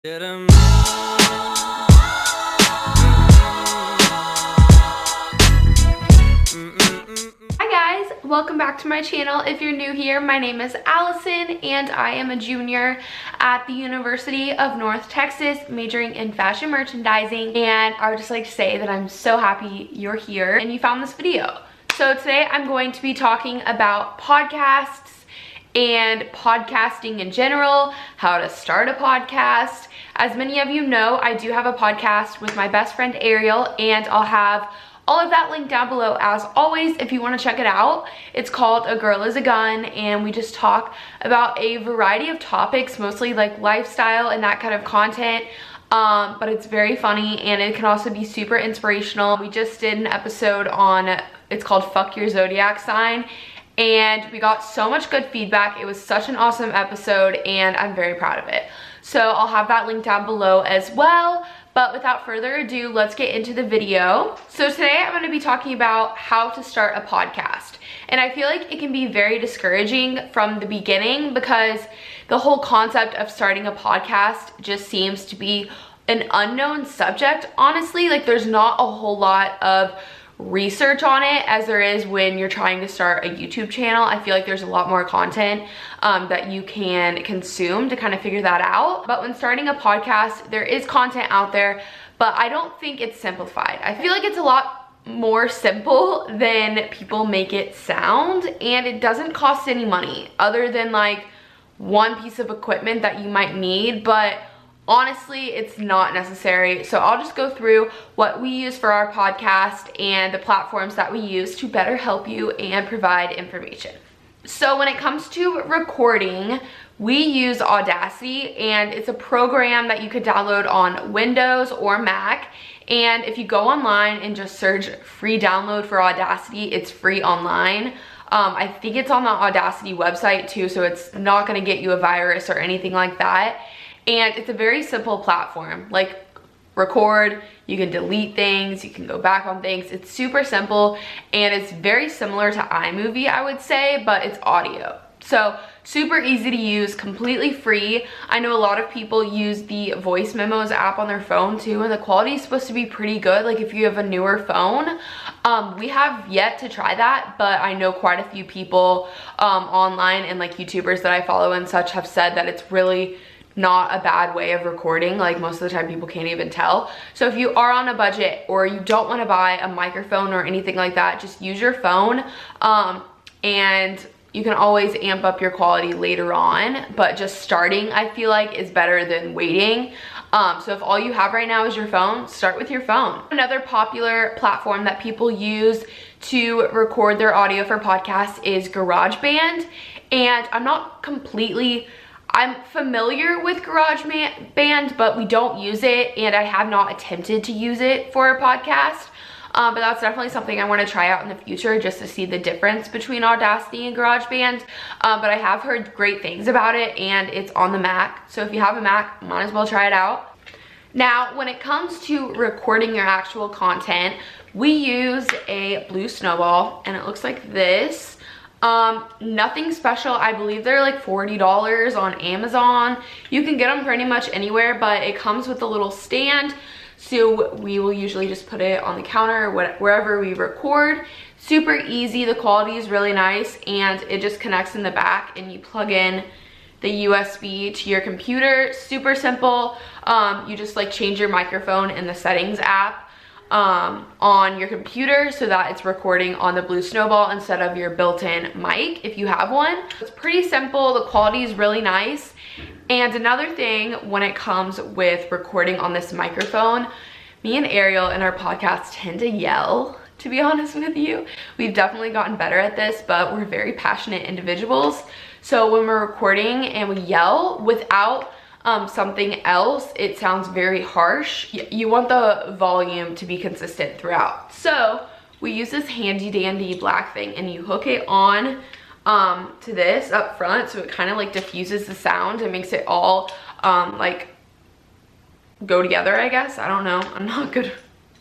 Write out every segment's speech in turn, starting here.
Hi guys, welcome back to my channel. If you're new here, my name is Allison and I am a junior at the University of North Texas, majoring in fashion merchandising. And I would just like to say that I'm so happy you're here and you found this video. So today I'm going to be talking about podcasts and podcasting in general, how to start a podcast. As many of you know, I do have a podcast with my best friend Ariel, and I'll have all of that linked down below as always if you want to check it out. It's called A Girl is a Gun, and we just talk about a variety of topics, mostly like lifestyle and that kind of content. But it's very funny and it can also be super inspirational. We just did an episode on, it's called Fuck Your Zodiac Sign, and we got so much good feedback. It was such an awesome episode and I'm very proud of it. So I'll have that linked down below as well. But without further ado, let's get into the video. So today I'm going to be talking about how to start a podcast. And I feel like it can be very discouraging from the beginning because the whole concept of starting a podcast just seems to be an unknown subject, honestly. Like there's not a whole lot of research on it as there is when you're trying to start a YouTube channel. I feel like there's a lot more content that you can consume to kind of figure that out. But when starting a podcast, there is content out there, but I don't think it's simplified. I feel like it's a lot more simple than people make it sound, and it doesn't cost any money other than like one piece of equipment that you might need, but honestly, it's not necessary. So I'll just go through what we use for our podcast and the platforms that we use to better help you and provide information. So when it comes to recording, we use Audacity, and it's a program that you could download on Windows or Mac. And if you go online and just search free download for Audacity, it's free online. I think it's on the Audacity website too, so it's not gonna get you a virus or anything like that. And it's a very simple platform. Like record, you can delete things, you can go back on things. It's super simple and it's very similar to iMovie, I would say, but it's audio. So super easy to use, completely free. I know a lot of people use the Voice Memos app on their phone too, and the quality is supposed to be pretty good. Like if you have a newer phone, we have yet to try that, but I know quite a few people online and like YouTubers that I follow and such have said that it's really not a bad way of recording. Like most of the time people can't even tell. So if you are on a budget or you don't want to buy a microphone or anything like that, just use your phone, and you can always amp up your quality later on, but just starting I feel like is better than waiting. So if all you have right now is your phone, start with your phone. Another popular platform that people use to record their audio for podcasts is Garageband, and I'm familiar with Garageband, but we don't use it, and I have not attempted to use it for a podcast. But that's definitely something I want to try out in the future just to see the difference between Audacity and GarageBand. But I have heard great things about it, and it's on the Mac. So if you have a Mac, might as well try it out. Now, when it comes to recording your actual content, we use a blue snowball, and it looks like this. Nothing special. I believe they're like $40 on Amazon. You can get them pretty much anywhere, but it comes with a little stand. So we will usually just put it on the counter wherever we record. Super easy. The quality is really nice, and it just connects in the back and you plug in the USB to your computer. Super simple. You just like change your microphone in the settings app on your computer so that it's recording on the blue snowball instead of your built-in mic if you have one. It's pretty simple. The quality is really nice. And another thing when it comes with recording on this microphone, me and Ariel in our podcast tend to yell, to be honest with you. We've definitely gotten better at this, but we're very passionate individuals. So when we're recording and we yell without something else, it sounds very harsh. You want the volume to be consistent throughout. So we use this handy dandy black thing, and you hook it on to this up front, so it kind of like diffuses the sound and makes it all like go together, I guess. I don't know. I'm not good.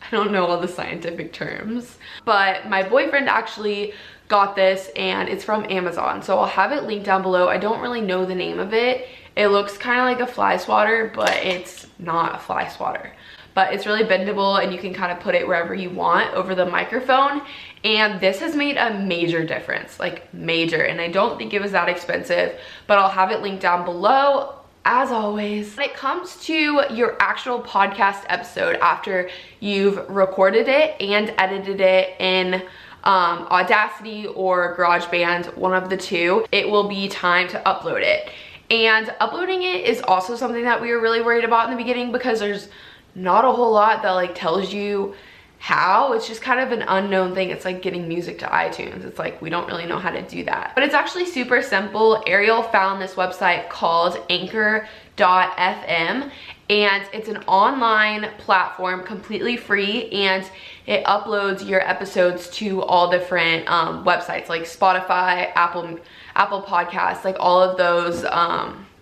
I don't know all the scientific terms, but my boyfriend actually got this and it's from Amazon, so I'll have it linked down below. I don't really know the name of it. It looks kind of like a fly swatter, but it's not a fly swatter. But it's really bendable and you can kind of put it wherever you want over the microphone. And this has made a major difference, like major. And I don't think it was that expensive, but I'll have it linked down below. As always, when it comes to your actual podcast episode after you've recorded it and edited it in Audacity or Garageband, one of the two, it will be time to upload it. And uploading it is also something that we were really worried about in the beginning because there's not a whole lot that like tells you how. It's just kind of an unknown thing. It's like getting music to iTunes. It's like we don't really know how to do that, but it's actually super simple. Ariel found this website called anchor.fm, and it's an online platform, completely free, and it uploads your episodes to all different websites like Spotify, Apple Podcasts, like all of those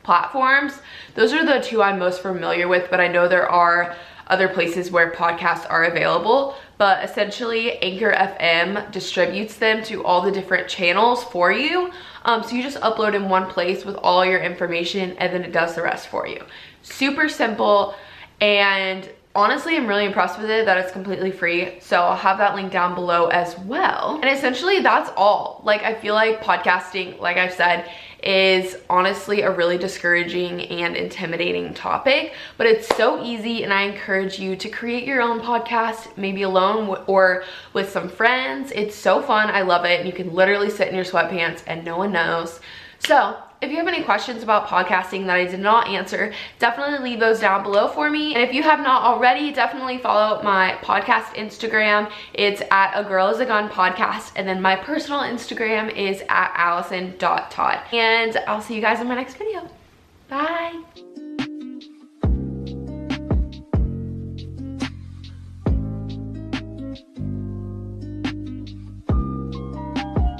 platforms. Those are the two I'm most familiar with, but I know there are other places where podcasts are available, but essentially Anchor FM distributes them to all the different channels for you. So you just upload in one place with all your information and then it does the rest for you. Super simple, and honestly, I'm really impressed with it that it's completely free. So I'll have that link down below as well. And essentially that's all. Like, I feel like podcasting, like I've said, is honestly a really discouraging and intimidating topic, but it's so easy, and I encourage you to create your own podcast, maybe alone or with some friends. It's so fun. I love it. And you can literally sit in your sweatpants and no one knows. So if you have any questions about podcasting that I did not answer, definitely leave those down below for me. And if you have not already, definitely follow my podcast Instagram. It's at A Girl Is a Gun Podcast. And then my personal Instagram is at allison.todd. And I'll see you guys in my next video. Bye.